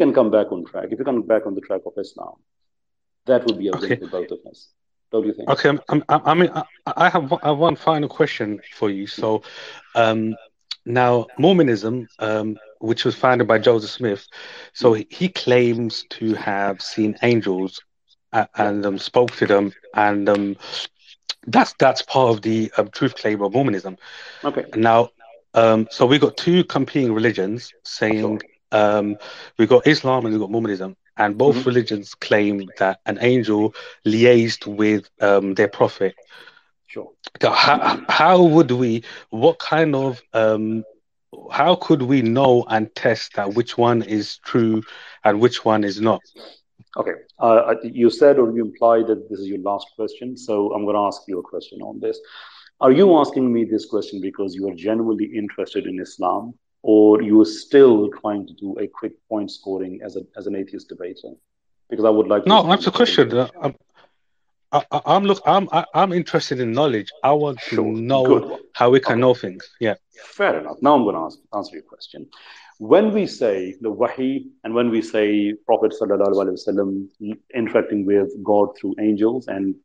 can come back on track, if you come back on the track of Islam, that would be a win for both of us. Don't you think? Okay, I have one final question for you. So, now Mormonism, which was founded by Joseph Smith, so he claims to have seen angels and spoke to them, and that's part of the truth claim of Mormonism. Okay. Now, so we got two competing religions saying, we got Islam and we got Mormonism, and both religions claim that an angel liaised with their prophet. Sure. How would we? What kind of? How could we know and test that which one is true and which one is not? Okay. You said or you implied that this is your last question, so I'm going to ask you a question on this. Are you asking me this question because you are genuinely interested in Islam, or you are still trying to do a quick point scoring as an atheist debater? Because I would like to. No, that's a question. I'm interested in knowledge. I want to know how we can know things. Yeah. Fair enough. Now I'm going to answer your question. When we say the wahi and when we say Prophet sallallahu alaihi wasallam interacting with God through angels and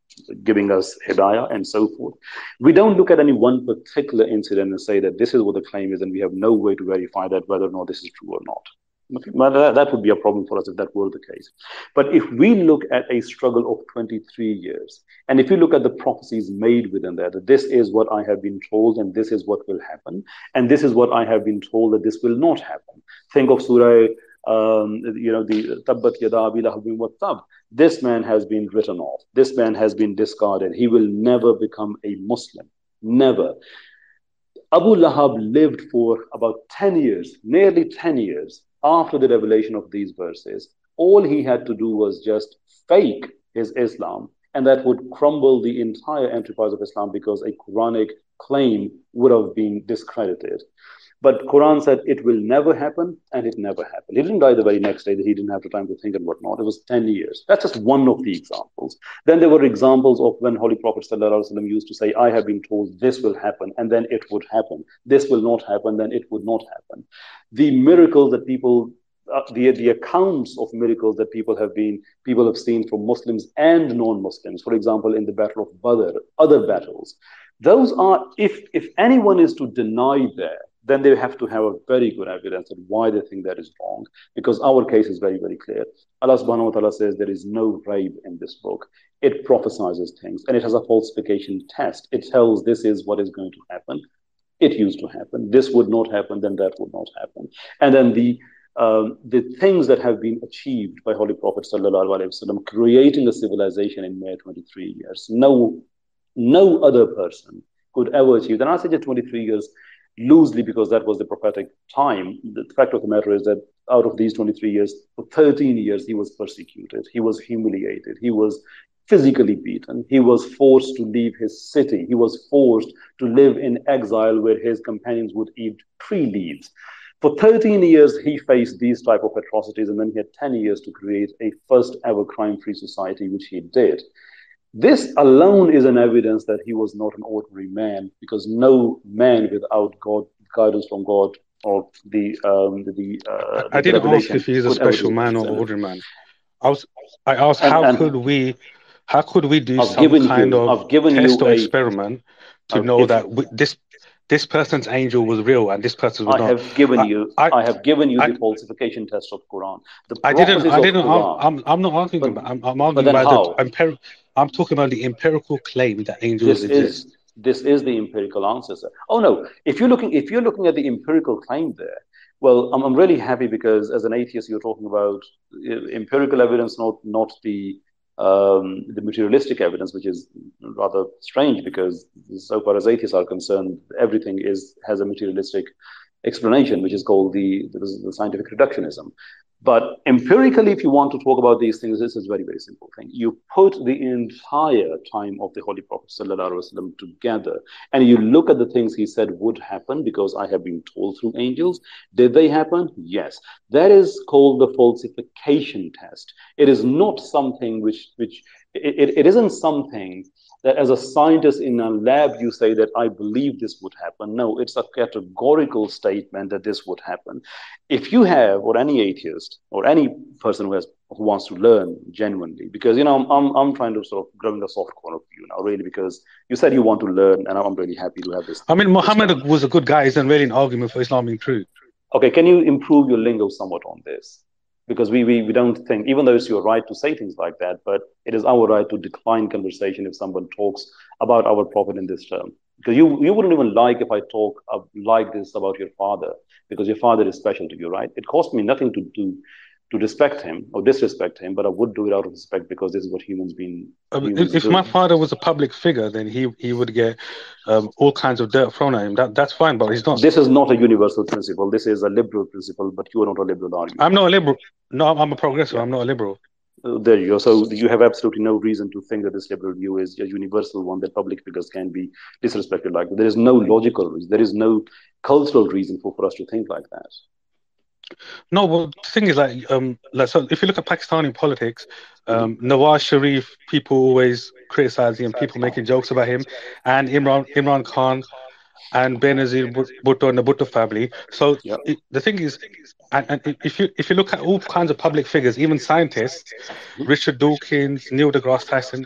giving us hidayah and so forth, we don't look at any one particular incident and say that this is what the claim is and we have no way to verify that whether or not this is true or not. That would be a problem for us if that were the case. But if we look at a struggle of 23 years, and if you look at the prophecies made within there, that this is what I have been told and this is what will happen, and this is what I have been told that this will not happen. Think of Surah, the Tabbat Yada Abi Lahabin wa Tab. This man has been written off. This man has been discarded. He will never become a Muslim. Never. Abu Lahab lived for about 10 years, nearly 10 years, after the revelation of these verses. All he had to do was just fake his Islam, and that would crumble the entire enterprise of Islam because a Quranic claim would have been discredited. But Quran said it will never happen, and it never happened. He didn't die the very next day, that he didn't have the time to think and whatnot. It was 10 years. That's just one of the examples. Then there were examples of when Holy Prophet ﷺ used to say, I have been told this will happen, and then it would happen. This will not happen, then it would not happen. The miracles that people, the accounts of miracles that people have seen from Muslims and non-Muslims, for example, in the Battle of Badr, other battles, those are, if anyone is to deny that, then they have to have a very good evidence of why they think that is wrong. Because our case is very, very clear. Allah subhanahu wa ta'ala says there is no raib in this book. It prophesizes things and it has a falsification test. It tells this is what is going to happen. It used to happen. This would not happen, then that would not happen. And then the things that have been achieved by Holy Prophet sallallahu alaihi wasallam, creating a civilization in mere 23 years. No other person could ever achieve. And I say just 23 years loosely because that was the prophetic time. The fact of the matter is that out of these 23 years, for 13 years, he was persecuted. He was humiliated. He was physically beaten. He was forced to leave his city. He was forced to live in exile where his companions would eat tree leaves. For 13 years, he faced these type of atrocities, and then he had 10 years to create a first ever crime-free society, which he did. This alone is an evidence that he was not an ordinary man, because no man without God, guidance from God, or I didn't ask if he's a special man or ordinary man. I asked how could we do some kind of test or experiment to know that this person's angel was real and this person was not. I have given you the falsification test of Quran. I didn't. I'm not arguing about. I'm arguing about the I'm talking about the empirical claim that angels exist. This is the empirical answer, sir. Oh no! If you're looking at the empirical claim there, well, I'm really happy because as an atheist, you're talking about empirical evidence, not the materialistic evidence, which is rather strange because so far as atheists are concerned, everything has a materialistic explanation, which is called the scientific reductionism. But empirically, if you want to talk about these things, this is a very, very simple thing. You put the entire time of the Holy Prophet ﷺ together, and you look at the things he said would happen because I have been told through angels. Did they happen? Yes. That is called the falsification test. It is not something it isn't something that as a scientist in a lab, you say that I believe this would happen. No, it's a categorical statement that this would happen. If you have, or any atheist, or any person who wants to learn genuinely, because I'm trying to sort of grow in the soft corner of you now, really, because you said you want to learn, and I'm really happy to have this. I mean, Muhammad was a good guy. Isn't really an argument for Islam being true. Okay, can you improve your lingo somewhat on this? Because we don't think, even though it's your right to say things like that, but it is our right to decline conversation if someone talks about our prophet in this term. Because you wouldn't even like if I talk like this about your father, because your father is special to you, right? It cost me nothing to respect him or disrespect him, but I would do it out of respect because this is what humans do. If my father was a public figure, then he would get all kinds of dirt thrown at him. That's fine, but he's not. This is not a universal principle. This is a liberal principle, but you are not a liberal, are you? I'm not a liberal. No, I'm a progressive. Yeah. I'm not a liberal. There you go. So you have absolutely no reason to think that this liberal view is a universal one, that public figures can be disrespected like that. There is no logical reason. There is no cultural reason for us to think like that. No, well, the thing is, so if you look at Pakistani politics, Nawaz Sharif, people always criticize him, people making jokes about him, and Imran Khan and Benazir Bhutto and the Bhutto family. So the thing is, and if you look at all kinds of public figures, even scientists, Richard Dawkins, Neil deGrasse Tyson,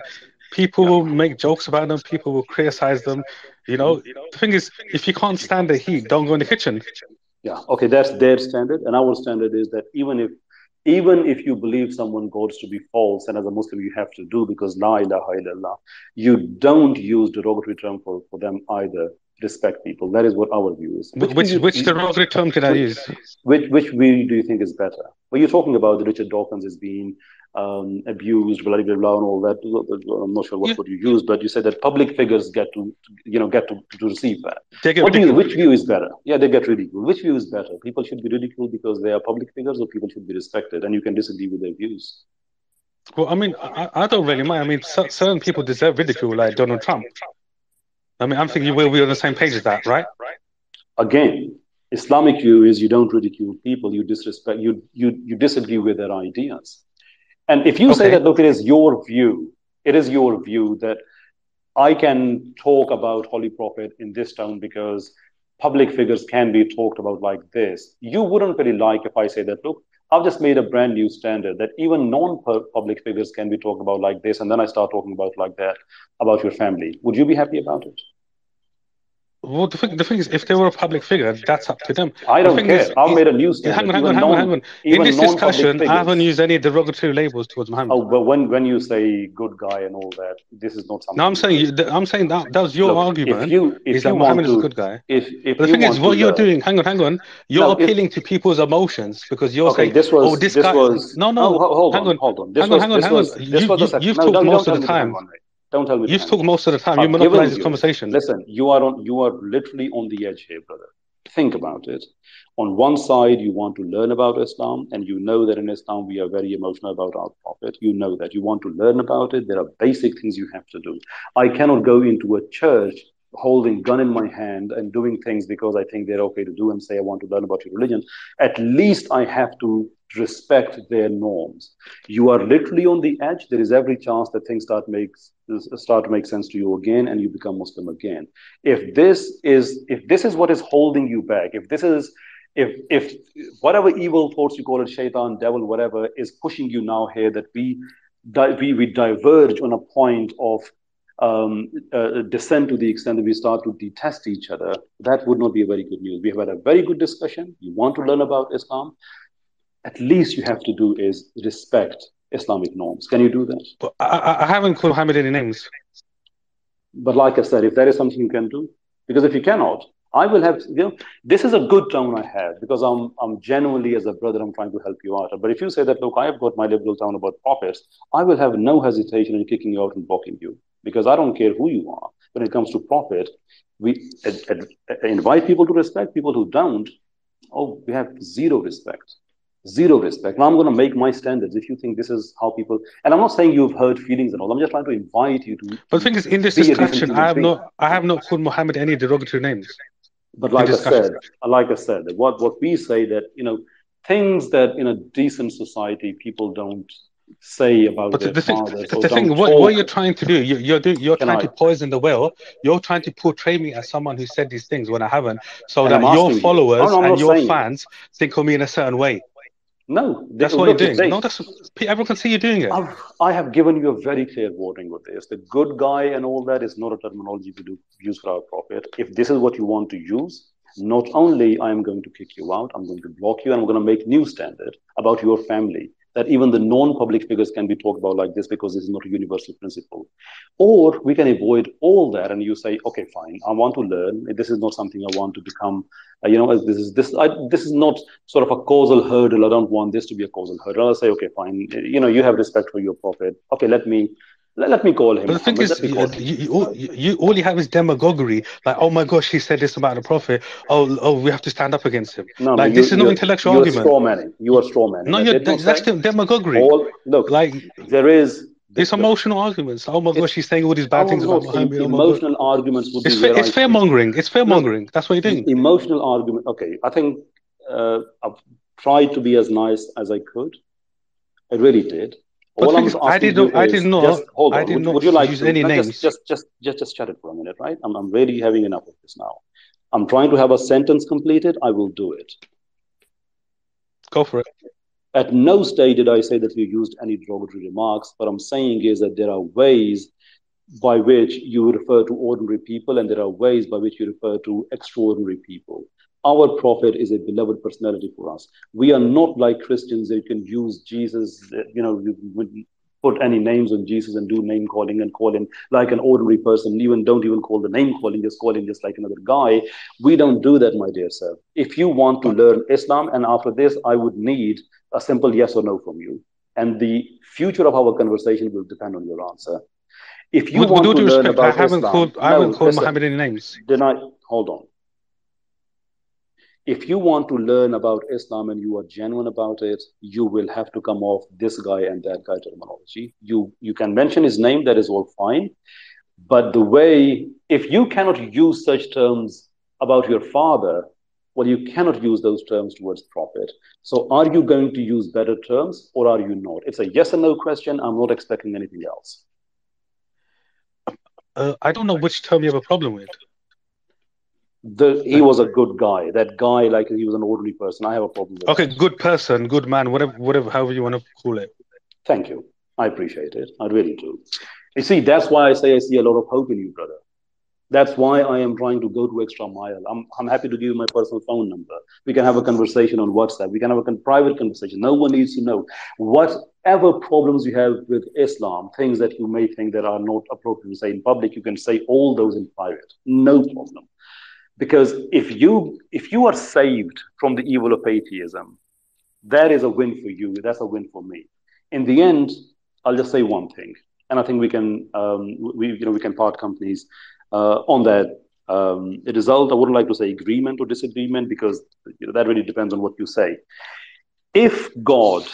people will make jokes about them, people will criticize them. The thing is, if you can't stand the heat, don't go in the kitchen. Yeah, okay, that's their standard, and our standard is that even if you believe someone goes to be false, and as a Muslim you have to do, because la ilaha illallah, you don't use derogatory term for them either. Respect people. That is what our view is. Which derogatory term did I use? Which view do you think is better? Well, you're talking about the Richard Dawkins as being abused, blah, blah, blah, and all that. I'm not sure what word you use, but you said that public figures get to receive that. Which view is better? Yeah, they get ridiculed. Which view is better? People should be ridiculed because they are public figures, or people should be respected, and you can disagree with their views. Well, I mean, I don't really mind. I mean, certain people deserve ridicule, like Donald Trump. I mean, I'm thinking we'll be on the same page as that, right? Again, Islamic view is you don't ridicule people, you disrespect, you disagree with their ideas. And if you say that, look, it is your view that I can talk about Holy Prophet in this town because public figures can be talked about like this. You wouldn't really like if I say that, look, I've just made a brand new standard that even non-public figures can be talked about like this, and then I start talking about like that about your family. Would you be happy about it? Well, the thing is, if they were a public figure, that's up to them. I don't care. I've made a new standard. Hang on. In this discussion, I haven't used any derogatory labels towards Muhammad. Oh, but when you say good guy and all that, this is not something. No, I'm saying that was your argument. Is that Muhammad is a good guy? But the thing is, what you're doing, hang on, you're appealing to people's emotions because you're saying, hold on. You've talked most of the time. Don't tell me. You've talked most of the time. You monopolize this conversation. Listen, you are literally on the edge here, brother. Think about it. On one side, you want to learn about Islam, and you know that in Islam we are very emotional about our Prophet. You know that. You want to learn about it. There are basic things you have to do. I cannot go into a church holding gun in my hand and doing things because I think they're okay to do and say I want to learn about your religion. At least I have to respect their norms. You are literally on the edge. There is every chance that things start to make sense to you again, and you become Muslim again. If this is what is holding you back, if whatever evil thoughts you call it, shaitan, devil, whatever, is pushing you now here, that we diverge on a point of descent to the extent that we start to detest each other, that would not be a very good news. We have had a very good discussion. You want to learn about Islam, at least you have to do is respect Islamic norms. Can you do that? But I haven't called Muhammad any names. But like I said, if there is something you can do, because if you cannot, I will have, this is a good tone I have, because I'm genuinely, as a brother, I'm trying to help you out. But if you say that, look, I have got my liberal tone about prophets, I will have no hesitation in kicking you out and blocking you, because I don't care who you are. When it comes to prophet, we invite people to respect. People who don't, we have zero respect. Zero respect. Now I'm going to make my standards. If you think this is how people, and I'm not saying you've hurt feelings and all. I'm just trying to invite you to. But the thing is, in this discussion, I have not called Muhammad any derogatory names. But like I said, what we say that things that in a decent society people don't say about But their the thing, fathers, or the thing, don't what talk. you're trying to do, you're Can trying I? to poison the well. You're trying to portray me as someone who said these things when I haven't, so And I'm that your asking you. Oh, followers no, I'm and not your saying it. fans think of me in a certain way. No, That's what you're look, you doing. say, No, that's everyone can see you doing it. I have given you a very clear warning with this. The good guy and all that is not a terminology we do use for our Prophet. If this is what you want to use, not only I am going to kick you out, I'm going to block you, and I'm going to make new standard about your family, that even the non-public figures can be talked about like this, because this is not a universal principle. Or we can avoid all that, and you say, okay, fine, I want to learn. This is not something I want to become. This is not sort of a causal hurdle. I don't want this to be a causal hurdle. I'll say, okay, fine. You have respect for your Prophet. Okay, let me call him But the thing Muhammad. is, all you have is demagoguery. Like, oh my gosh, he said this about the Prophet. Oh, we have to stand up against him. No, Like, this is no intellectual you're argument. straw manning. You are straw manning. No, I did not that's say demagoguery. all. Look, Like, there is. it's Look, emotional arguments. Oh my gosh, it's. he's saying all these I bad will things about not. Muhammad. Oh my god, Emotional arguments would be where it's I fear think. mongering. It's fear No, mongering. That's what you're doing. emotional argument. Okay, I think I've tried to be as nice as I could. I really did. But the All thing I'm is, asking you is just hold I on. did Would not you like use to any no, names. just shut it for a minute, right? I'm really having enough of this now. I'm trying to have a sentence completed. I will do it. Go for it. At no stage did I say that you used any derogatory remarks. What I'm saying is that there are ways by which you refer to ordinary people, and there are ways by which you refer to extraordinary people. Our Prophet is a beloved personality for us. We are not like Christians that you can use Jesus, you put any names on Jesus and do name calling and call him like an ordinary person. Don't even call the name calling, just call him just like another guy. We don't do that, my dear sir. If you want to learn Islam, and after this, I would need a simple yes or no from you. And the future of our conversation will depend on your answer. If you With want all to due learn respect, about Islam, I haven't called listen, Muhammad any names. hold on. If you want to learn about Islam and you are genuine about it, you will have to come off this guy and that guy terminology. You can mention his name, that is all fine. But if you cannot use such terms about your father, well, you cannot use those terms towards Prophet. So are you going to use better terms, or are you not? It's a yes or no question. I'm not expecting anything else. I don't know which term you have a problem with. He was a good guy. That guy, like he was an ordinary person. I have a problem with Okay, that. good person, good man, whatever, however you want to call it. Thank you. I appreciate it. I really do. You see, that's why I say I see a lot of hope in you, brother. That's why I am trying to go to extra mile. I'm happy to give you my personal phone number. We can have a conversation on WhatsApp. We can have a private conversation. No one needs to know. Whatever problems you have with Islam, things that you may think that are not appropriate to say in public, you can say all those in private. No problem. Because if you are saved from the evil of atheism, that is a win for you. That's a win for me. In the end, I'll just say one thing, and I think we can part companies on that. The result, I wouldn't like to say agreement or disagreement, because that really depends on what you say. If God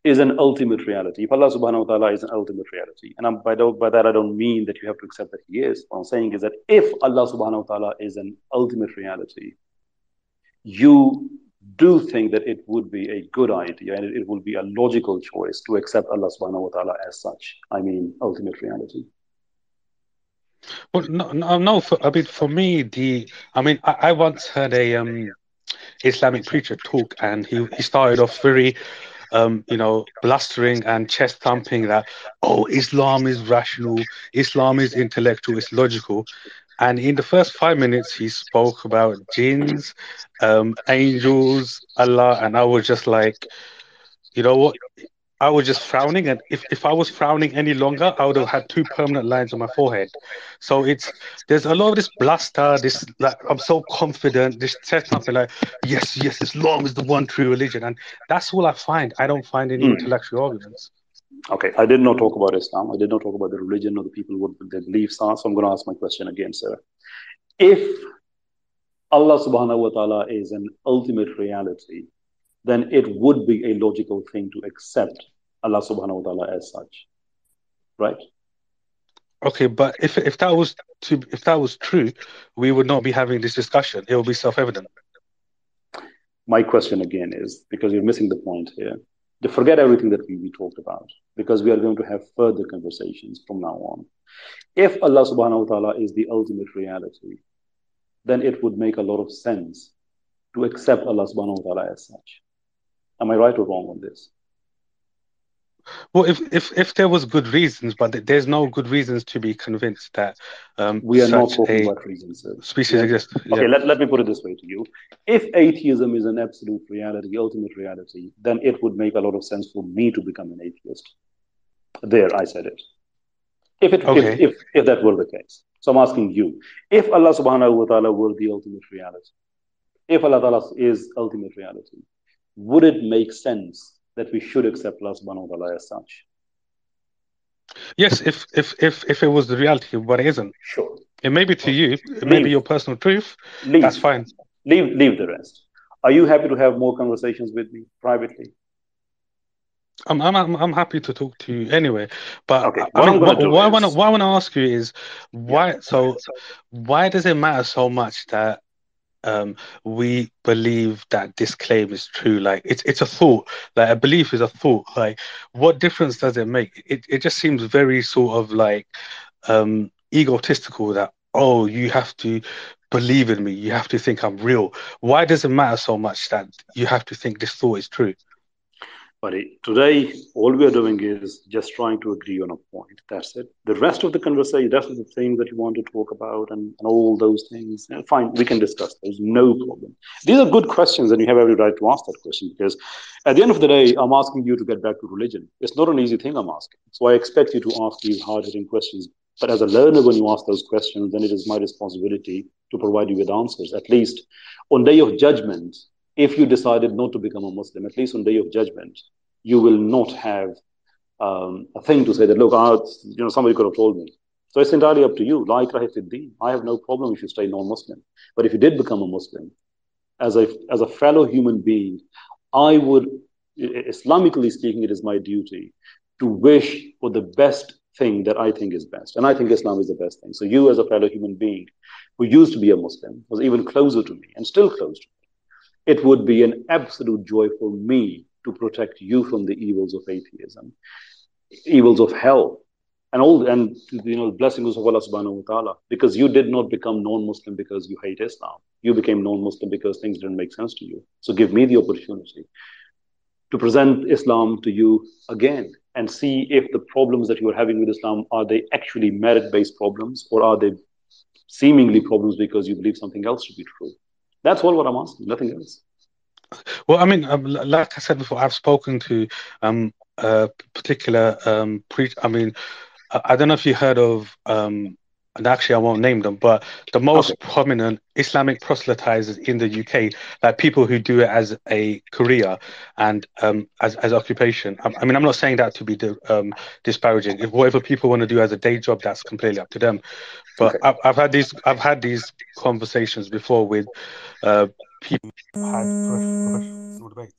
is an ultimate reality, if Allah subhanahu wa ta'ala is an ultimate reality, and by that I don't mean that you have to accept that he is. What I'm saying is that if Allah subhanahu wa ta'ala is an ultimate reality, you do think that it would be a good idea and it would be a logical choice to accept Allah subhanahu wa ta'ala as such. I mean, ultimate reality. Well, no. For me, I once heard a Islamic preacher talk, and he started off very, blustering and chest thumping that, oh, Islam is rational, Islam is intellectual, it's logical. And in the first 5 minutes, he spoke about jinns, angels, Allah, and I was just like, you know what? I was just frowning, and if I was frowning any longer, I would have had 2 permanent lines on my forehead. So there's a lot of this bluster, this like I'm so confident, this chest thumping, like yes, Islam is the one true religion, and that's all I find. I don't find any intellectual arguments. Okay, I did not talk about Islam. I did not talk about the religion or the people what their beliefs are. So I'm going to ask my question again, sir. If Allah subhanahu wa ta'ala is an ultimate reality, then it would be a logical thing to accept Allah subhanahu wa ta'ala as such. Right? Okay, but if that was true, we would not be having this discussion. It will be self-evident. My question again is, because you're missing the point here. Forget everything that we talked about, because we are going to have further conversations from now on. If Allah subhanahu wa ta'ala is the ultimate reality, then it would make a lot of sense to accept Allah subhanahu wa ta'ala as such. Am I right or wrong on this? Well, if there was good reasons, but there's no good reasons to be convinced that we are not talking about reasons, sir. Species exists. Okay, let me put it this way to you. If atheism is an absolute reality, the ultimate reality, then it would make a lot of sense for me to become an atheist. There, I said it. If that were the case. So I'm asking you, if Allah subhanahu wa ta'ala were the ultimate reality, if Allah ta'ala is ultimate reality, would it make sense that we should accept Allah subhanahu wa ta'ala as such? Yes, if it was the reality, but it isn't. Sure. It may be to you, it may be your personal truth. That's fine. Leave the rest. Are you happy to have more conversations with me privately? I'm happy to talk to you anyway. But okay. what I want to ask you is why. Yeah. So why does it matter so much that we believe that this claim is true? Like it's a thought. Like a belief is a thought. Like what difference does it make? It just seems very sort of like egotistical that, oh, you have to believe in me, you have to think I'm real. Why does it matter so much that you have to think this thought is true? Buddy, today all we are doing is just trying to agree on a point. That's it. The rest of the conversation, the rest of the things that you want to talk about and all those things, fine, we can discuss. There's no problem. These are good questions, and you have every right to ask that question, because at the end of the day, I'm asking you to get back to religion. It's not an easy thing I'm asking. So I expect you to ask these hard-hitting questions. But as a learner, when you ask those questions, then it is my responsibility to provide you with answers. At least on day of judgment, if you decided not to become a Muslim, at least on day of judgment, you will not have a thing to say that, look, somebody could have told me. So it's entirely up to you. La ikraha fi ddin. I have no problem if you stay non-Muslim. But if you did become a Muslim, as a fellow human being, I would, Islamically speaking, it is my duty to wish for the best thing that I think is best. And I think Islam is the best thing. So you, as a fellow human being who used to be a Muslim, was even closer to me and still close to me, it would be an absolute joy for me to protect you from the evils of atheism, evils of hell, and the blessings of Allah subhanahu wa ta'ala. Because you did not become non-Muslim because you hate Islam. You became non-Muslim because things didn't make sense to you. So give me the opportunity to present Islam to you again and see if the problems that you are having with Islam, are they actually merit-based problems, or are they seemingly problems because you believe something else to be true? That's all what I'm asking, nothing else. Well, I mean, like I said before, I've spoken to a particular I mean, I don't know if you heard of, and actually I won't name them, but the most prominent Islamic proselytizers in the UK, like people who do it as a career and as occupation. I mean, I'm not saying that to be disparaging. If whatever people want to do as a day job, that's completely up to them. But I've had these conversations before with people who had professional debate.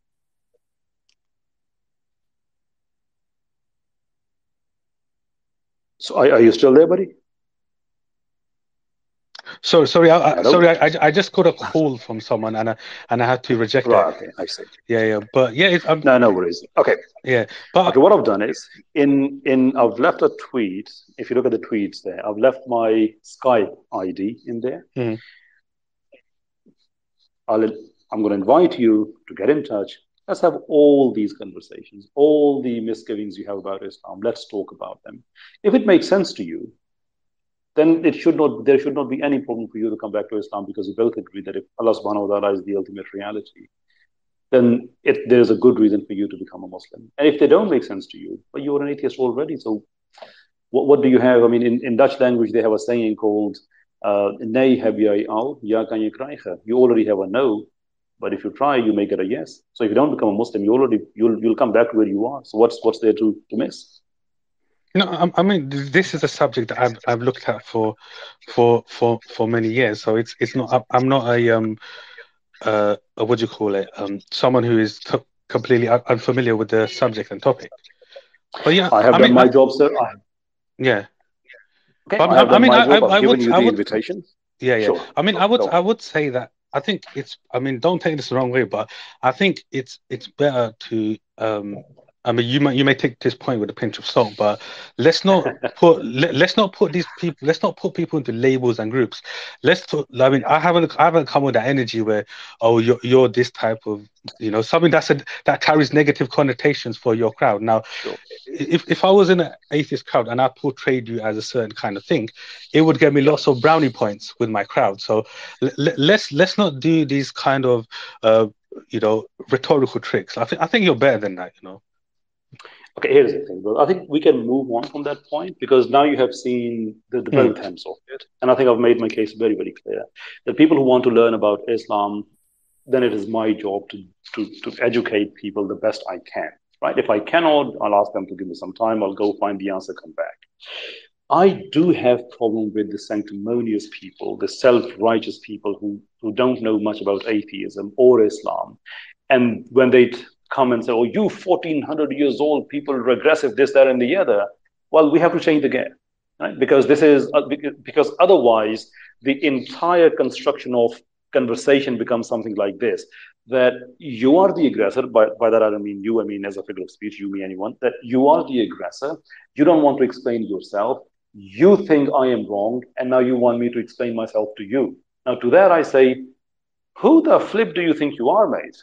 So are you still there, buddy? Sorry, I just got a call from someone and I had to reject it. Okay, I see. Yeah, but yeah, no worries. Okay. Yeah, but what I've done is I've left a tweet. If you look at the tweets there, I've left my Skype ID in there. Mm. I'm going to invite you to get in touch. Let's have all these conversations, all the misgivings you have about Islam. Let's talk about them. If it makes sense to you, then there should not be any problem for you to come back to Islam, because we both agree that if Allah subhanahu wa ta'ala is the ultimate reality, then there's a good reason for you to become a Muslim. And if they don't make sense to you, but you're an atheist already, so what do you have? I mean, in Dutch language, they have a saying called, nee heb jij al, ja kan je krijgen. You already have a no, but if you try, you may get a yes. So if you don't become a Muslim, you'll come back to where you are. So what's there to miss? No, I mean, this is a subject that I've looked at for many years. So it's not. I'm not a what do you call it? Someone who is completely unfamiliar with the subject and topic. But yeah, I have done my job, sir. Yeah. Okay. I have done my job. I've given you the invitation. Yeah. Sure. I mean, I would say that I think it's. I mean, don't take this the wrong way, but I think it's better to. I mean, you may take this point with a pinch of salt, but let's not put these people. Let's not put people into labels and groups. Let's talk. I mean, I haven't come with that energy where, oh, you're this type of, something that carries negative connotations for your crowd. Now, Sure. if I was in an atheist crowd and I portrayed you as a certain kind of thing, it would get me lots of brownie points with my crowd. So let's not do these kind of rhetorical tricks. I think you're better than that. Okay, here's the thing, bro. I think we can move on from that point because now you have seen the Mm, both ends of it. And I think I've made my case very, very clear. The people who want to learn about Islam, then it is my job to educate people the best I can. Right? If I cannot, I'll ask them to give me some time. I'll go find the answer, come back. I do have problem with the sanctimonious people, the self-righteous people who don't know much about atheism or Islam. And when they come and say, oh, you 1400 years old, people regressive, this, that, and the other, well, we have to change the game, right? Because because otherwise the entire construction of conversation becomes something like this, that you are the aggressor. By that I don't mean you, I mean as a figure of speech, you, me, anyone, that you are the aggressor. You don't want to explain yourself. You think I am wrong, and now you want me to explain myself to you. Now, to that I say, who the flip do you think you are, mate?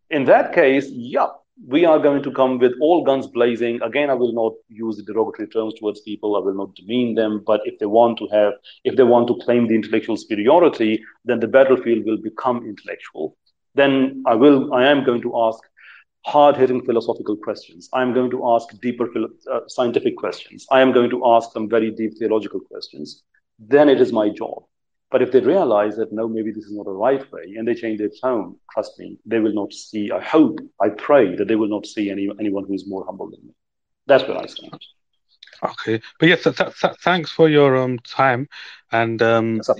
In that case, yeah, we are going to come with all guns blazing. Again, I will not use the derogatory terms towards people. I will not demean them. But if they want to claim the intellectual superiority, then the battlefield will become intellectual. Then I am going to ask hard-hitting philosophical questions. I am going to ask deeper scientific questions. I am going to ask some very deep theological questions. Then it is my job. But if they realize that, no, maybe this is not the right way, and they change their tone, trust me, they will not see, I hope, I pray that they will not see anyone who is more humble than me. That's where I stand. okay, but yes, thanks for your time, and That's up.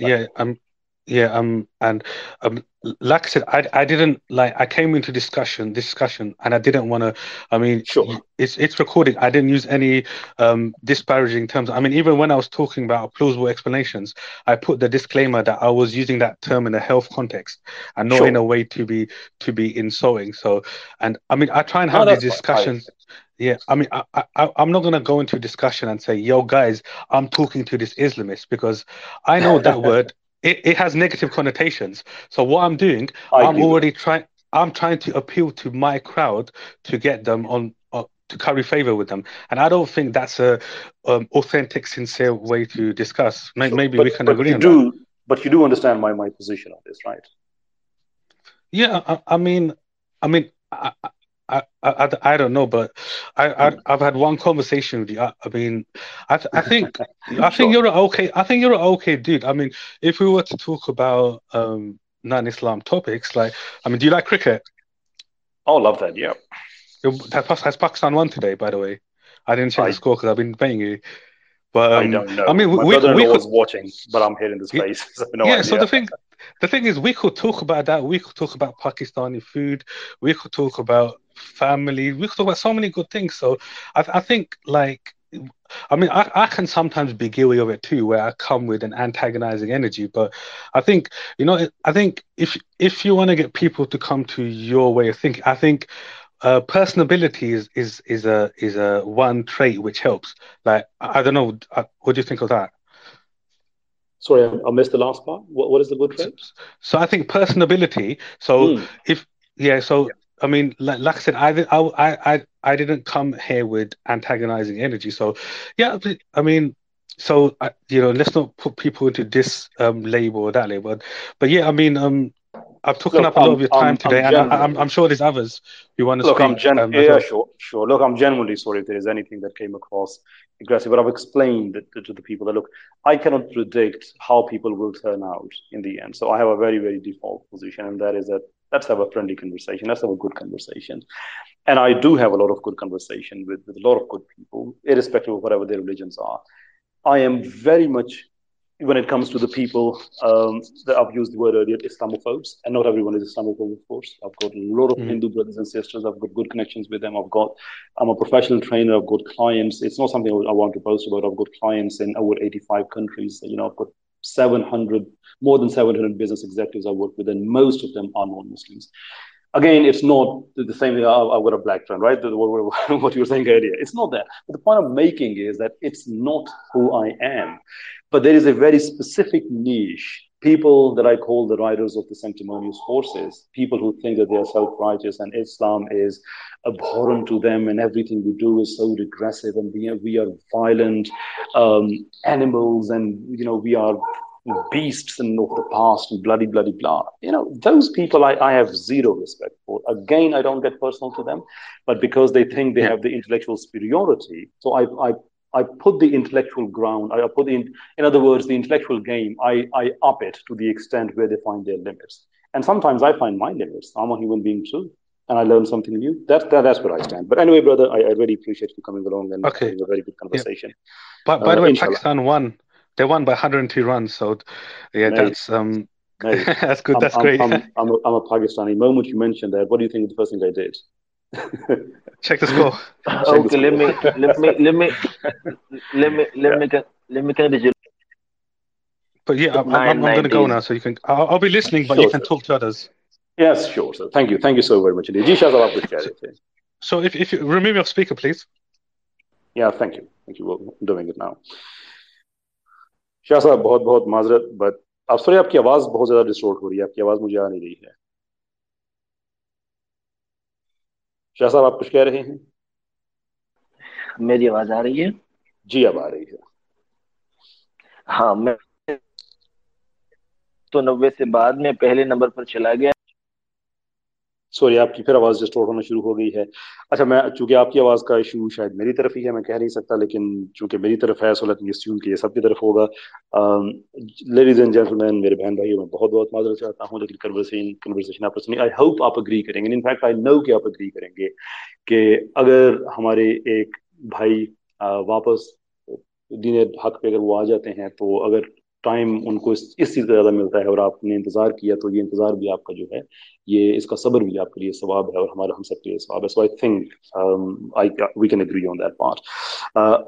and like I said, I didn't like. I came into discussion, and I didn't want to. I mean, Sure. it's recording. I didn't use any disparaging terms. I mean, even when I was talking about plausible explanations, I put the disclaimer that I was using that term in a health context and not in a Sure. way to be insulting. So, and I mean, I try and No, have these that's fine. discussions. Yeah, I mean, I'm not gonna go into a discussion and say, "Yo, guys, I'm talking to this Islamist," because I know that word. It has negative connotations. So what I'm doing, I I'm agree with already that. trying. I'm trying to appeal to my crowd to get them on to curry favor with them, and I don't think that's a authentic, sincere way to discuss. Sure. Maybe we But can but agree you on that. do but you do understand my position on this, right? Yeah, I mean, I don't know, but I've had one conversation with you. I mean, I think Sure. you're okay. I think you're an okay dude. I mean, if we were to talk about non-Islam topics, like, I mean, do you like cricket? Oh, love that. Yeah. Has Pakistan won today, by the way? I didn't check the I score because I've been paying you. But I don't I know. mean, My we brother-in-law could, was watching, but I'm here in the space, so I have no yeah. So idea. the thing is, we could talk about that. We could talk about Pakistani food. We could talk about family. We could talk about so many good things. So I think, like, I mean, I can sometimes be guilty of it too, where I come with an antagonizing energy. But I think, I think if you want to get people to come to your way of thinking, I think personability is a one trait which helps. Like, I don't know, what do you think of that? Sorry, I missed the last part. What is the good So, trait? so I think personability. So Mm. if yeah, so I mean, like I said, I didn't come here with antagonizing energy. So yeah, I mean, so let's not put people into this label or that label. But yeah, I mean, I've taken Look, up a lot of your time I'm today, and I'm genuinely sure there's others who want to look. speak as Yeah, well. sure, sure. Look, I'm genuinely sorry if there is anything that came across aggressive, but I've explained it to the people that, look, I cannot predict how people will turn out in the end. So I have a very, very default position, and that is that let's have a friendly conversation. Let's have a good conversation. And I do have a lot of good conversation with a lot of good people, irrespective of whatever their religions are. I am very much, when it comes to the people that I've used the word earlier, Islamophobes, and not everyone is Islamophobe, of course. I've got a lot of Mm, Hindu brothers and sisters. I've got good connections with them. I'm a professional trainer. I've got clients. It's not something I want to boast about. I've got clients in over 85 countries. I've got 700, more than 700 business executives I work with, and most of them are non-Muslims. Again, it's not the same thing. I've got a black friend, right? What you were saying earlier. It's not that. But the point I'm making is that it's not who I am. But there is a very specific niche. People that I call the riders of the sanctimonious horses, people who think that they are self-righteous and Islam is abhorrent to them and everything we do is so regressive and we are violent animals and, we are beasts and of the past and bloody blah. Those people I have zero respect for. Again, I don't get personal to them, but because they think they have the intellectual superiority, so I put the intellectual ground, I put in other words, the intellectual game, I up it to the extent where they find their limits. And sometimes I find my limits. I'm a human being too, and I learn something new. That's where I stand. But anyway, brother, I really appreciate you coming along and having a very good conversation. Yeah. By the way, inshallah. Pakistan won. They won by 102 runs. So, yeah, nice. That's good. That's great. I'm a Pakistani. The moment you mentioned that, what do you think of the first thing I did? Check the score. Okay, let me congratulate. But yeah, I'm going to go now, so you can. I'll be listening, but sure, you can talk to others. Yes, sure, sir. Thank you so very much indeed. So if you remove your speaker, please. Yeah, thank you. I'm doing it now. شاہ صاحب بہت بہت معذرت, but اب sorry آپ کی آواز بہت زیادہ ڈسٹورٹ ہو رہی ہے, آپ کی آواز مجھے آ نہیں رہی ہے. شاہ صاحب آپ کچھ کہہ رہے ہیں؟ میری آواز آ رہی ہے؟ جی اب آ رہی ہے. ہاں, میں تو 90 سے بعد میں پہلے نمبر پر چلا گیا. سوری, آپ کی پھر آواز ڈسٹورٹ ہونا شروع ہو گئی ہے. اچھا, میں چونکہ آپ کی آواز کا ایشو شاید میری طرف ہی ہے, میں کہہ نہیں سکتا, لیکن چونکہ میری طرف ہے سو لیٹ می اسیوم کہ یہ سب کی طرف ہوگا. لیڈیز اینڈ جینٹلمین, میرے بہن بھائیوں, میں بہت بہت معذرت چاہتا ہوں, لیکن کنورسیشن آپ سنی, آئی ہوپ آپ اگری کریں گے. ان فیکٹ آئی نو کہ آپ اگری کریں گے کہ اگر ہمارے ایک بھائی واپس دین حق پہ اگر وہ آ جاتے ہیں, تو اگر ٹائم ان کو اس چیز کا زیادہ ملتا ہے اور آپ نے انتظار کیا, تو یہ انتظار بھی آپ کا جو ہے, یہ اس کا صبر بھی آپ کے لیے ثواب ہے, اور ہم سب کے لیے ثواب ہے. So I think we can agree on that part.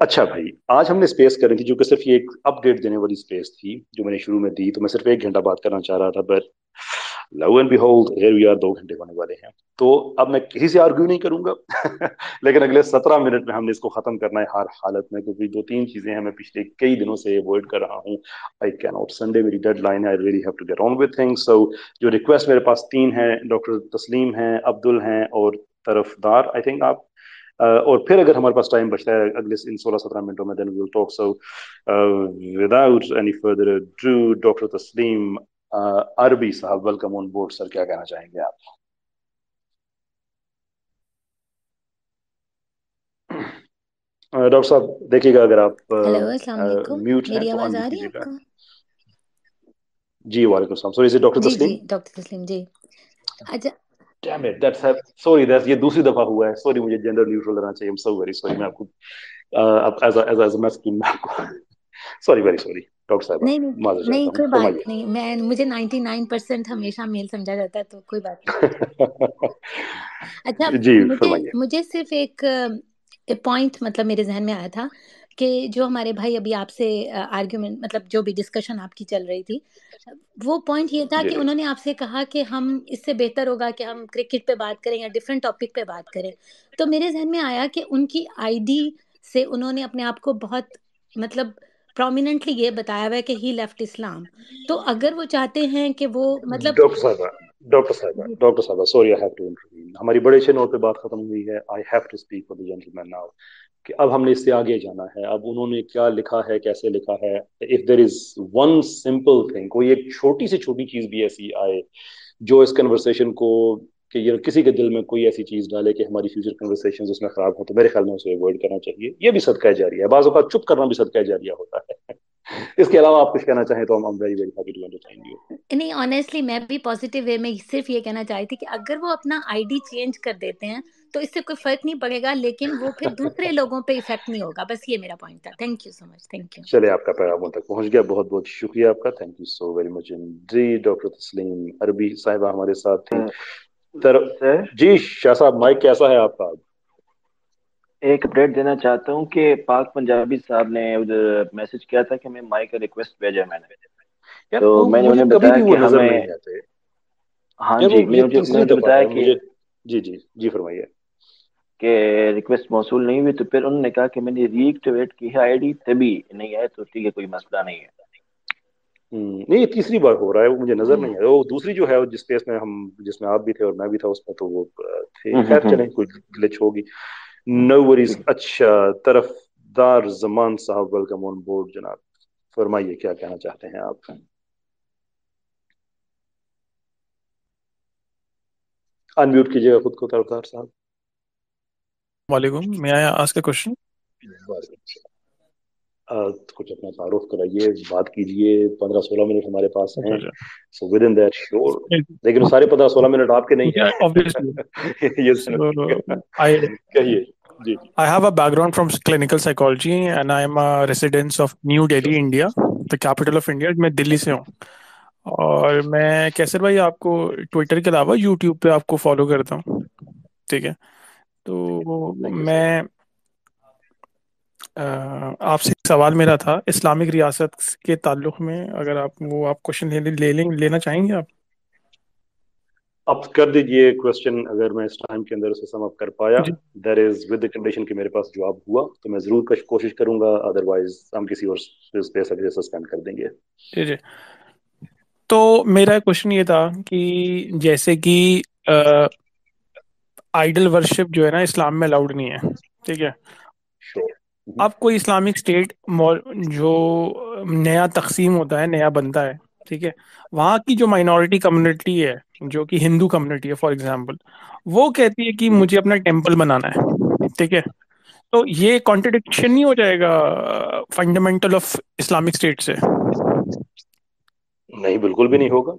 اچھا بھائی, آج ہم نے اسپیس کرنی تھی, جو کہ صرف یہ ایک اپ ڈیٹ دینے والی اسپیس تھی جو میں نے شروع میں دی, تو میں صرف 1 گھنٹہ بات کرنا چاہ رہا تھا, but lo and behold here we are 2 گھنٹے ہونے والے ہیں. تو اب میں کسی سے آرگیو نہیں کروں گا لیکن اگلے 17 منٹ میں ہم نے اس کو ختم کرنا ہے ہر حالت میں, کیونکہ 2-3 چیزیں ہیں میں پچھلے کئی دنوں سے اوائڈ کر رہا ہوں. آئی کین ناٹ, سنڈے میری ڈیڈ لائن ہے, I really have to get on with things. So جو ریکویسٹ میرے پاس 3 ہیں, ڈاکٹر تسلیم ہیں, عبدل ہیں اور طرفدار, آئی تھنک آپ, اور پھر اگر ہمارے پاس ٹائم بچتا ہے اگلے ان 16-17 منٹوں میں, then we will talk. So without any further ado, doctor Tasleem Arabi صاحب, ویلکم آن بورڈ. سر کیا کہنا چاہیں گے آپ؟ ڈاکٹر صاحب دیکھیے گا اگر آپ میوٹ ہیں تو انمیوٹ کیجیے گا. جی وعلیکم السلام. سوری, ڈاکٹر تسلیم؟ جی ڈاکٹر تسلیم جی. اچھا, damn it, that's sorry, یہ دوسری دفعہ ہوا ہے. سوری, مجھے جینڈر نیوٹرل رہنا چاہیے. I'm so very sorry. میں آپ کو as a masculine میں آپ کو sorry, very sorry. ڈاکٹر صاحب نہیں کوئی بات نہیں, مجھے 99% ہمیشہ میل سمجھا جاتا ہے, تو کوئی بات نہیں. اچھا, جی فرمائیے. مجھے صرف ایک پوائنٹ مطلب میرے ذہن میں آیا تھا کہ جو ہمارے بھائی ابھی آپ سے آرگیومنٹ, مطلب جو بھی ڈسکشن آپ کی چل رہی تھی, وہ پوائنٹ یہ تھا کہ انہوں نے آپ سے کہا کہ ہم اس سے بہتر ہوگا کہ ہم کرکٹ پہ بات کریں یا ڈفرینٹ ٹاپک پہ بات کریں. تو میرے ذہن میں آیا کہ ان کی آئی ڈی سے انہوں نے اپنے آپ کو بہت مطلب پرومیننٹلی یہ بتایا ہوا ہے کہ ہی لیفٹ اسلام. تو اگر وہ چاہتے ہیں کہ وہ مطلب ڈاکٹر صاحبہ sorry, I have to intervene. ہماری بڑے اچھے نوٹ پہ بات ختم ہوئی ہے. I have to speak for the gentleman now, کہ اب ہم نے اس سے آگے جانا ہے. اب انہوں نے کیا لکھا ہے, کیسے لکھا ہے, if there is one simple thing, کوئی ایک چھوٹی سے چھوٹی چیز بھی ایسی آئے جو اس کنورسیشن کو, کہ یہ کسی کے دل میں کوئی ایسی چیز ڈالے کہ ہماری فیوچر کنورسیشنز اس میں خراب ہو, تو میرے خیال میں اسے اوائڈ کرنا چاہیے. یہ بھی صدقہ جاریہ ہے, بعض اوقات چپ کرنا بھی صدقہ جاریہ ہوتا ہے. اس کے علاوہ آپ کچھ کہنا چاہیں تو I'm very very happy to entertain you. نہیں, آنیسٹلی میں بھی پازیٹیو وے میں صرف یہ کہنا چاہتی تھی کہ اگر وہ اپنا آئی ڈی چینج کر دیتے ہیں تو اس سے کوئی فرق نہیں پڑے گا, لیکن وہ پھر دوسرے لوگوں پہ ایفیکٹ نہیں ہوگا. بس یہ میرا پوائنٹ تھا. Thank you so much. Thank you. چلے, آپ کا پیغام تک پہنچ گیا, بہت بہت شکریہ آپ کا. Thank you so very much جی. ڈاکٹر تسلیم عربی صاحبہ ہمارے ساتھ تھیں. جی شاہ صاحب, مائک کیسا ہے آپ کا؟ ایک اپڈیٹ دینا چاہتا ہوں کہ پاک پنجابی صاحب نے ادھر میسج کیا تھا کہ میں مائک کا ریکویسٹ بھیجا میں نے. یار تو میں نے مجھے انہیں کبھی بتایا بھی کہ وہ نظر ہمیں، نہیں آتے. ہاں یار جی، وہ یہ میں تیسری نے دفعہ بتایا ہے کہ مجھے. جی جی جی فرمائیے. کہ ریکویسٹ موصول نہیں ہوئی، تو پھر انہوں نے کہا کہ میں نے ری ایکٹیویٹ کی ہے آئی ڈی، تبھی نہیں آئے، تو ٹھیک ہے کوئی مسئلہ نہیں ہے. نہیں یہ تیسری بار ہو رہا ہے, وہ مجھے نظر نہیں آیا. وہ دوسری جو ہے جس کیس میں جس میں آپ بھی تھے اور میں بھی تھا اس میں, تو وہ تھے. خیر چلیں کوئی گلچ ہوگی. No worries. اچھا, طرفدار زمان صاحب ویلکم آن بورڈ جناب. فرمائیے کیا کہنا چاہتے ہیں آپ. انمیوٹ کیجیے گا خود کو طرفدار صاحب. وعلیکم. میں آیا آج کا کوشچن. کچھ اپنا تعارف کرائیے, بات کیجیے. 15-16 منٹ ہمارے پاس ہیں, سو ود ان دیٹ شور. لیکن وہ سارے 15-16 منٹ آپ کے نہیں ہیں. یہ کہیے. جی جی. I have a background from clinical psychology and I am a resident of New Delhi, India, the capital of India. میں دلی سے ہوں, اور میں کیسر بھائی آپ کو ٹویٹر کے علاوہ یوٹیوب پہ آپ کو فالو کرتا ہوں, ٹھیک ہے. تو میں آپ سے ایک سوال میرا تھا اسلامک ریاست کے تعلق میں, اگر آپ کوشچن لینا چاہیں گے آپ. اب کر دیجئے کوشچن, اگر میں اس ٹائم کے اندر اسے سم اپ کر پایا. جی that is with the condition کہ میرے پاس جواب ہوا تو میں ضرور کوشش کروں گا, ادروائز ہم کسی اور اسپیس اگلے سسپینڈ کر دیں گے. جی جی. تو میرا کوشچن یہ تھا کہ جیسے کہ آئیڈل ورشپ جو ہے نا اسلام میں الاؤڈ نہیں ہے, ٹھیک ہے. شور. اب کوئی اسلامک اسٹیٹ جو نیا تقسیم ہوتا ہے, نیا بنتا ہے, ٹھیک ہے, وہاں کی جو مائنورٹی کمیونٹی ہے جو کہ ہندو کمیونٹی ہے فار ایگزامپل, وہ کہتی ہے کہ مجھے اپنا ٹیمپل بنانا ہے, ٹھیک ہے. تو یہ کانٹرڈکشن نہیں ہو جائے گا فنڈامنٹل آف اسلامک اسٹیٹ سے؟ نہیں بالکل بھی نہیں ہوگا.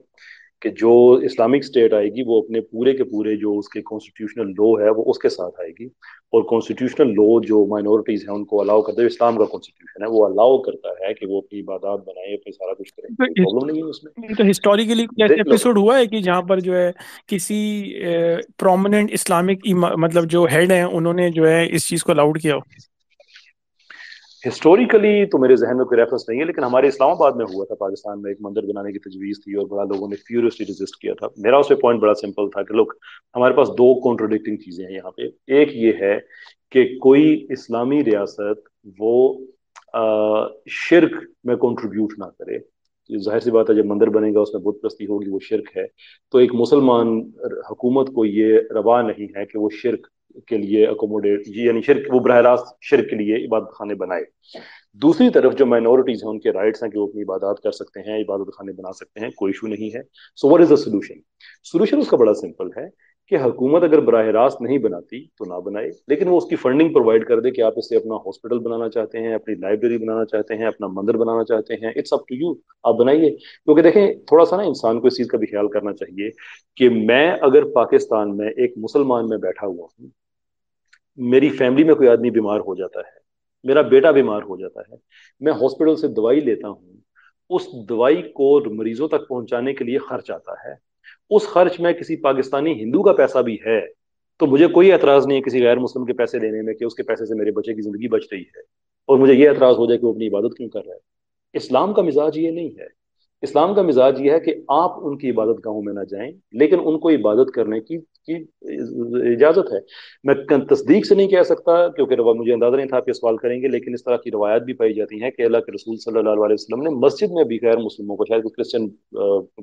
کہ جو اسلامک اسٹیٹ آئے گی وہ اپنے پورے کے پورے جو اس کے کانسٹیٹیوشنل لو ہے وہ اس کے ساتھ آئے گی, اور کانسٹیٹیوشنل لو جو مائنورٹیز ہیں ان کو الاؤ کرتا ہے. اسلام کا کانسٹیٹیوشن ہے وہ الاؤ کرتا ہے کہ وہ اپنی عبادات بنائیں, اپنی سارا کچھ کریں, کوئی پرابلم نہیں ہے اس میں. تو ہسٹوریکلی ایسے ایپیسوڈ ہوا ہے کہ جہاں پر جو ہے کسی پرومیننٹ اسلامک مطلب جو ہیڈ ہیں انہوں نے جو ہے اس چیز کو الاؤڈ کیا ہو؟ ہسٹوریکلی تو میرے ذہن میں کوئی ریفرنس نہیں ہے, لیکن ہمارے اسلام آباد میں ہوا تھا, پاکستان میں ایک مندر بنانے کی تجویز تھی اور بڑا لوگوں نے فیورسلی ریزسٹ کیا تھا. میرا اس پہ پوائنٹ بڑا سمپل تھا کہ لوگ ہمارے پاس دو کانٹروڈکٹنگ چیزیں ہیں یہاں پہ. ایک یہ ہے کہ کوئی اسلامی ریاست وہ شرک میں کنٹریبیوٹ نہ کرے. ظاہر سی بات ہے جب مندر بنے گا اس میں بت پرستی ہوگی, وہ شرک ہے. تو ایک مسلمان حکومت کو یہ روا نہیں ہے کہ وہ شرک کے لیے اکوموڈیٹ, یعنی شرک, وہ براہ راست شرک کے لیے عبادت خانے بنائے. دوسری طرف جو مائنورٹیز ہیں ان کے رائٹس ہیں کہ وہ اپنی عبادات کر سکتے ہیں, عبادت خانے بنا سکتے ہیں, کوئی ایشو نہیں ہے. So what is the solution? Solution اس کا بڑا سمپل ہے کہ حکومت اگر براہ راست نہیں بناتی تو نہ بنائے, لیکن وہ اس کی فنڈنگ پرووائڈ کر دے کہ آپ اس سے اپنا ہاسپٹل بنانا چاہتے ہیں, اپنی لائبریری بنانا چاہتے ہیں, اپنا مندر بنانا چاہتے ہیں, اٹس اپ ٹو یو, آپ بنائیے. کیونکہ دیکھیں تھوڑا سا نا انسان کو اس چیز کا بھی خیال کرنا چاہیے کہ میں اگر پاکستان میں ایک مسلمان میں بیٹھا ہوا ہوں, میری فیملی میں کوئی آدمی بیمار ہو جاتا ہے, میرا بیٹا بیمار ہو جاتا ہے, میں ہاسپٹل سے دوائی لیتا ہوں, اس دوائی کو مریضوں تک پہنچانے کے لیے خرچ آتا ہے. اس خرچ میں کسی پاکستانی ہندو کا پیسہ بھی ہے تو مجھے کوئی اعتراض نہیں ہے کسی غیر مسلم کے پیسے لینے میں کہ اس کے پیسے سے میرے بچے کی زندگی بچ رہی ہے, اور مجھے یہ اعتراض ہو جائے کہ وہ اپنی عبادت کیوں کر رہا ہے. اسلام کا مزاج یہ نہیں ہے. اسلام کا مزاج یہ ہے کہ آپ ان کی عبادت گاہوں میں نہ جائیں, لیکن ان کو عبادت کرنے کی اجازت ہے. میں تصدیق سے نہیں کہہ سکتا کیونکہ مجھے اندازہ نہیں تھا آپ یہ سوال کریں گے, لیکن اس طرح کی روایات بھی پائی جاتی ہیں کہ اللہ کے رسول صلی اللہ علیہ وسلم نے مسجد میں بھی غیر مسلموں کو, شاید کرسچن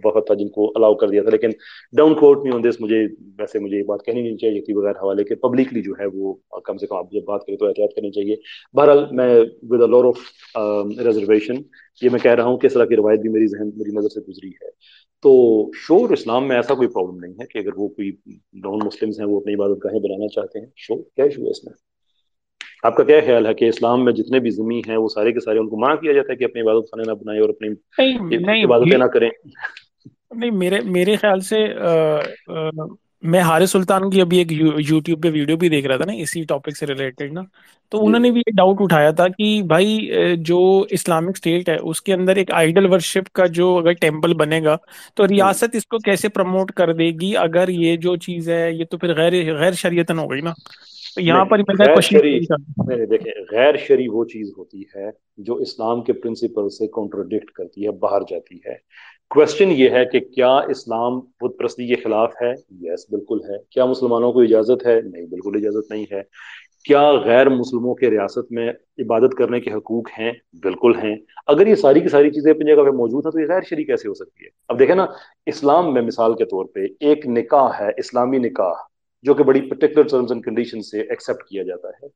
وقت تھا جن کو الاؤ کر دیا تھا, لیکن ڈاؤن کوٹ می آن دس, مجھے ویسے مجھے یہ بات کہنی نہیں چاہیے تھی بغیر حوالے کے. پبلکلی جو ہے وہ کم سے کم آپ جب بات کریں تو احتیاط کرنی چاہیے. بہرحال میں with a lot of reservation یہ میں کہہ رہا ہوں کہ اس طرح کی روایت بھی میری نظر سے گزری ہے. تو شور اسلام میں ایسا کوئی پرابلم نہیں ہے کہ اگر وہ کوئی نان مسلمز ہیں وہ اپنی عبادت گاہیں بنانا چاہتے ہیں, شور کیا ایشو ہے اس میں؟ آپ کا کیا خیال ہے کہ اسلام میں جتنے بھی ذمہ ہیں وہ سارے کے سارے ان کو منع کیا جاتا ہے کہ اپنی عبادت خانے نہ بنائیں اور اپنی عبادتیں نہ کریں؟ نہیں, میرے خیال سے میں حارث سلطان کی ابھی ایک یوٹیوب پہ ویڈیو بھی دیکھ رہا تھا نا اسی ٹاپک سے ریلیٹڈ نا, تو انہوں نے بھی یہ ڈاؤٹ اٹھایا تھا کہ بھائی جو اسلامک اسٹیٹ ہے اس کے اندر ایک آئیڈل ورشپ کا جو اگر ٹیمپل بنے گا تو ریاست اس کو کیسے پروموٹ کر دے گی, اگر یہ جو چیز ہے یہ تو پھر غیر شریعتن ہو گئی نا. یہاں پر میں غیر کوشچن شرعی نہیں دیکھیں، غیر شرعی وہ چیز ہوتی ہے جو اسلام کے پرنسپل سے کانٹروڈکٹ کرتی ہے، باہر جاتی ہے. کوشچن یہ ہے کہ کیا اسلام بت پرستی کے خلاف ہے؟ یس بالکل ہے. کیا مسلمانوں کو اجازت ہے؟ نہیں بالکل اجازت نہیں ہے. کیا غیر مسلموں کے ریاست میں عبادت کرنے کے حقوق ہیں؟ بالکل ہیں. اگر یہ ساری کی ساری چیزیں اپنی جگہ پہ موجود ہیں تو یہ غیر شرعی کیسے ہو سکتی ہے؟ اب دیکھیں نا، اسلام میں مثال کے طور پہ ایک نکاح ہے، اسلامی نکاح، جو کہ بڑی پرٹیکولر ٹرمز اینڈ کنڈیشن سے ایکسیپٹ کیا جاتا ہے.